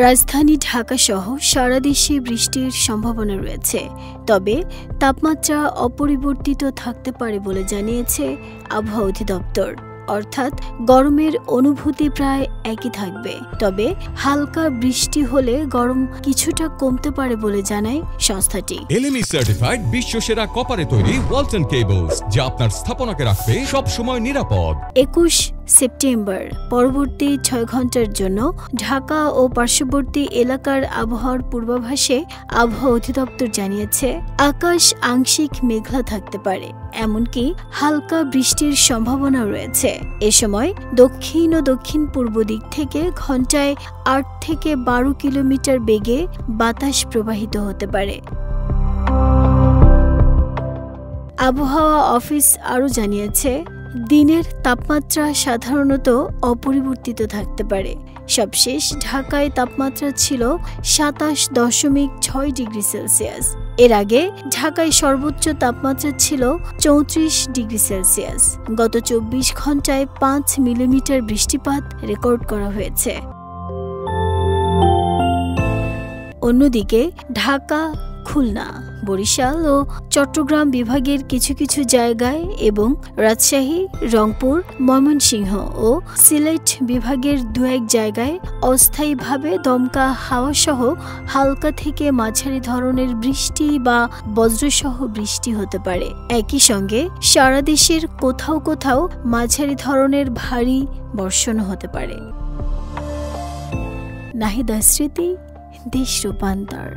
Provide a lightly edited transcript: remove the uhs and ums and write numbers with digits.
রাজধানী ঢাকা সহ সারা দেশে বৃষ্টির সম্ভাবনা রয়েছে, তবে তাপমাত্রা অপরিবর্তিত থাকতে পারে বলে জানিয়েছে আবহাওয়া অধিদপ্তর। অর্থাৎ গরমের অনুভূতি প্রায় একই থাকবে, তবে হালকা বৃষ্টি হলে গরম কিছুটা কমতে পারে বলে জানায় সংস্থাটি। এলএমই সার্টিফাইড বিশ্বসেরা কপারে তৈরি ওয়ালটন কেবলস, যা আপনার স্থাপনাকে রাখবে সব সময় নিরাপদ। 21 সেপ্টেম্বর পরবর্তী 6 ঘন্টার জন্য ঢাকা ও পার্শ্ববর্তী এলাকার আবহাওয়ার পূর্বাভাসে আবহাওয়া অধিদপ্তর জানিয়েছে আকাশ আংশিক মেঘলা থাকতে পারে, এমনকি হালকা বৃষ্টির সম্ভাবনা রয়েছে। এ সময় দক্ষিণ ও দক্ষিণ পূর্ব দিক থেকে ঘন্টায় 8 থেকে 12 কিলোমিটার বেগে বাতাস প্রবাহিত হতে পারে। আবহাওয়া অফিস আরও জানিয়েছে দিনের তাপমাত্রা সাধারণত অপরিবর্তিত থাকতে পারে। সবশেষ ঢাকায় তাপমাত্রা ছিল 27.6 ডিগ্রি সেলসিয়াস। এর আগে ঢাকায় সর্বোচ্চ তাপমাত্রা ছিল 34 ডিগ্রি সেলসিয়াস। গত 24 ঘন্টায় 5 মিলিমিটার বৃষ্টিপাত রেকর্ড করা হয়েছে। অন্যদিকে ঢাকা, খুলনা, বরিশাল ও চট্টগ্রাম বিভাগের কিছু কিছু জায়গায় এবং রাজশাহী, রংপুর, ময়মনসিংহ ও সিলেট বিভাগের 2-1 জায়গায় অস্থায়ীভাবে দমকা হাওয়া সহ হালকা থেকে মাঝারি ধরনের বৃষ্টি বা বজ্রসহ বৃষ্টি হতে পারে। একই সঙ্গে সারা দেশের কোথাও কোথাও মাঝারি ধরনের ভারী বর্ষণ হতে পারে। নাহিদা স্মৃতি, দেশ রূপান্তর।